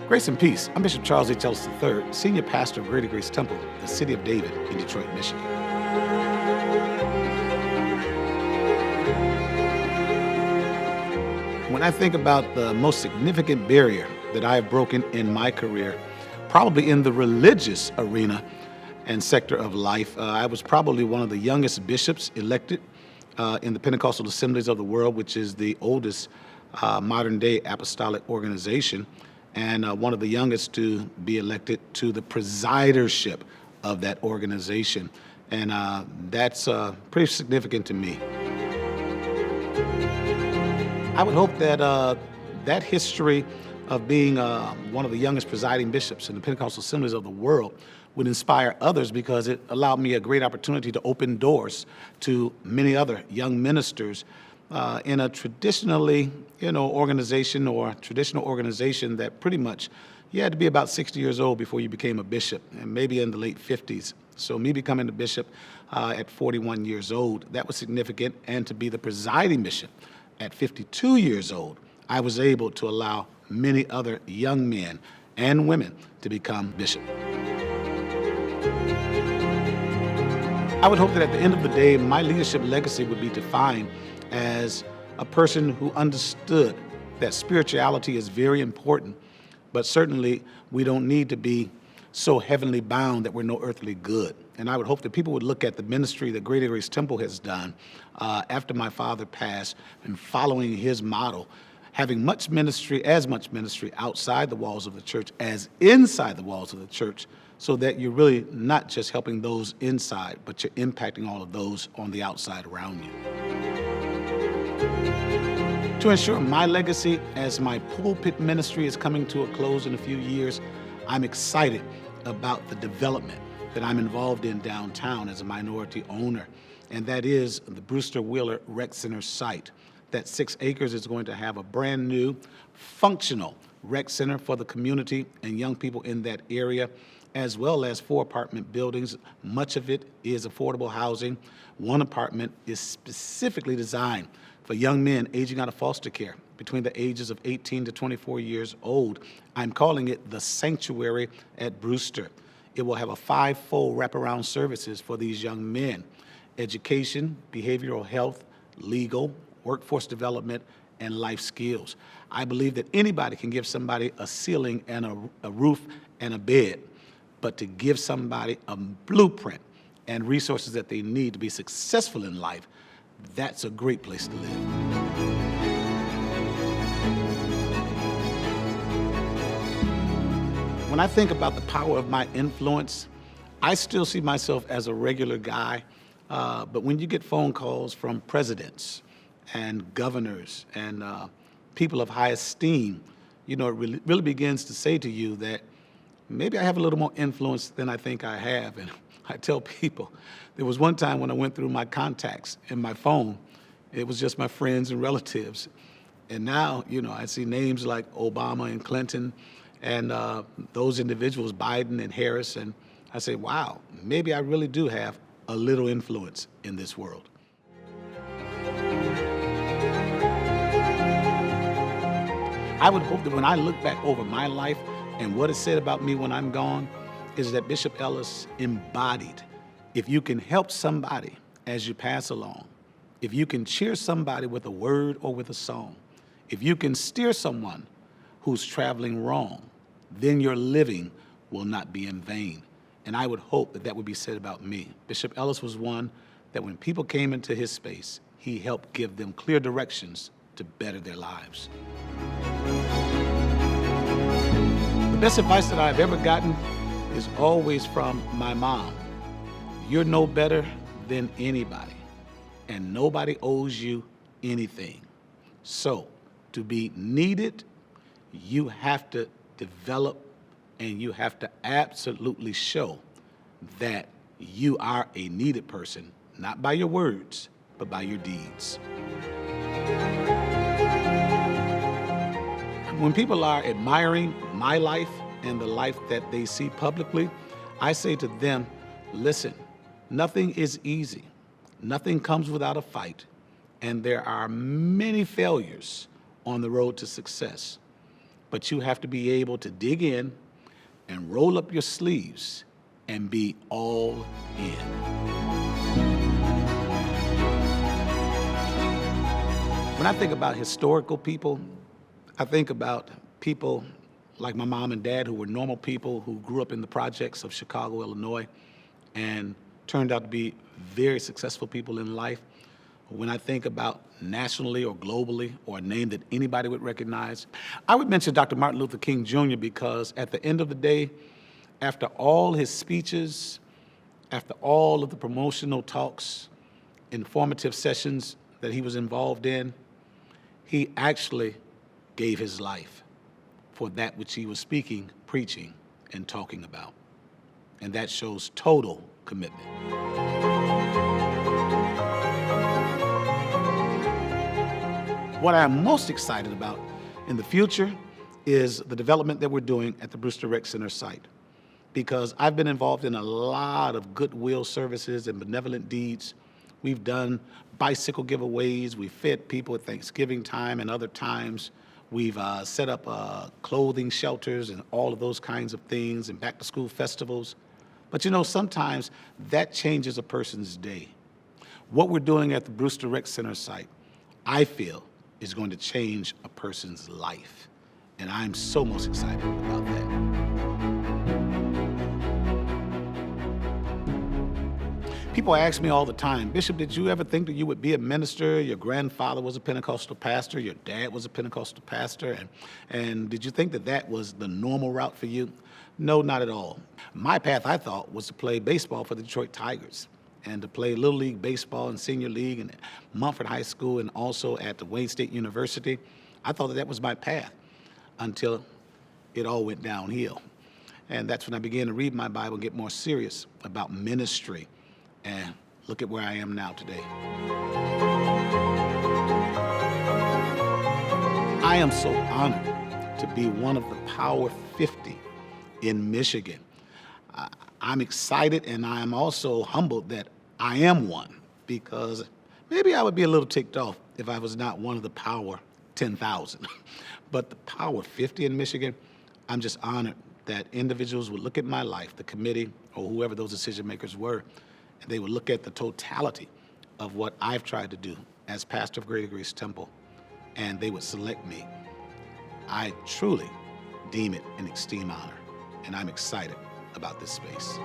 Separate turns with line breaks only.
Grace and peace. I'm Bishop Charles H. Ellis III, Senior Pastor of Greater Grace Temple, the City of David in Detroit, Michigan. When I think about the most significant barrier that I have broken in my career, probably in the religious arena and sector of life, I was probably one of the youngest bishops elected in the Pentecostal Assemblies of the World, which is the oldest modern-day apostolic organization, and one of the youngest to be elected to the presidership of that organization. And that's pretty significant to me. I would hope that that history of being one of the youngest presiding bishops in the Pentecostal Assemblies of the World would inspire others, because it allowed me a great opportunity to open doors to many other young ministers in a traditionally, organization or traditional organization that pretty much you had to be about 60 years old before you became a bishop, and maybe in the late 50s. So me becoming a bishop at 41 years old, that was significant. And to be the presiding bishop at 52 years old, I was able to allow many other young men and women to become bishop. I would hope that at the end of the day, my leadership legacy would be defined as a person who understood that spirituality is very important, but certainly we don't need to be so heavenly bound that we're no earthly good. And I would hope that people would look at the ministry that Greater Grace Temple has done after my father passed, and following his model, having as much ministry outside the walls of the church as inside the walls of the church, so that you're really not just helping those inside, but you're impacting all of those on the outside around you. To ensure my legacy as my pulpit ministry is coming to a close in a few years, I'm excited about the development that I'm involved in downtown as a minority owner, and that is the Brewster Wheeler Rec Center site. That 6 acres is going to have a brand new, functional rec center for the community and young people in that area, as well as 4 apartment buildings. Much of it is affordable housing. One apartment is specifically designed for young men aging out of foster care between the ages of 18 to 24 years old. I'm calling it the Sanctuary at Brewster. It will have a 5-fold wraparound services for these young men: education, behavioral health, legal, workforce development, and life skills. I believe that anybody can give somebody a ceiling and a roof and a bed, but to give somebody a blueprint and resources that they need to be successful in life, that's a great place to live. When I think about the power of my influence, I still see myself as a regular guy, but when you get phone calls from presidents and governors and people of high esteem, it really begins to say to you that maybe I have a little more influence than I think I have. And I tell people, there was one time when I went through my contacts in my phone, it was just my friends and relatives. And now, I see names like Obama and Clinton and those individuals, Biden and Harris, and I say, wow, maybe I really do have a little influence in this world. I would hope that when I look back over my life and what is said about me when I'm gone, is that Bishop Ellis embodied, if you can help somebody as you pass along, if you can cheer somebody with a word or with a song, if you can steer someone who's traveling wrong, then your living will not be in vain. And I would hope that that would be said about me. Bishop Ellis was one that when people came into his space, he helped give them clear directions to better their lives. The best advice that I've ever gotten is always from my mom. You're no better than anybody, and nobody owes you anything. So, to be needed, you have to develop and you have to absolutely show that you are a needed person, not by your words, but by your deeds. When people are admiring my life and the life that they see publicly, I say to them, listen, nothing is easy. Nothing comes without a fight. And there are many failures on the road to success. but you have to be able to dig in and roll up your sleeves and be all in. When I think about historical people, I think about people like my mom and dad who were normal people who grew up in the projects of Chicago, Illinois, and turned out to be very successful people in life. When I think about nationally or globally or a name that anybody would recognize, I would mention Dr. Martin Luther King Jr. because at the end of the day, after all his speeches, after all of the promotional talks, informative sessions that he was involved in, he actually gave his life for that which he was speaking, preaching, and talking about. And that shows total commitment. What I'm most excited about in the future is the development that we're doing at the Brewster Rec Center site. Because I've been involved in a lot of goodwill services and benevolent deeds. We've done bicycle giveaways, we've fed people at Thanksgiving time and other times. We've set up clothing shelters and all of those kinds of things and back to school festivals. But you know, sometimes that changes a person's day. What we're doing at the Brewster Rec Center site, I feel, is going to change a person's life. And I'm so most excited about that. People ask me all the time, Bishop, did you ever think that you would be a minister? Your grandfather was a Pentecostal pastor, your dad was a Pentecostal pastor, and did you think that that was the normal route for you? No, not at all. My path, I thought, was to play baseball for the Detroit Tigers and to play Little League Baseball and Senior League and Mumford High School and also at the Wayne State University. I thought that that was my path until it all went downhill. And that's when I began to read my Bible and get more serious about ministry. And look at where I am now today. I am so honored to be one of the Power 50 in Michigan. I'm excited and I am also humbled that I am one, because maybe I would be a little ticked off if I was not one of the Power 10,000. But the Power 50 in Michigan, I'm just honored that individuals would look at my life, the committee or whoever those decision makers were, and they would look at the totality of what I've tried to do as pastor of Greater Grace Temple, and they would select me. I truly deem it an extreme honor, and I'm excited about this space.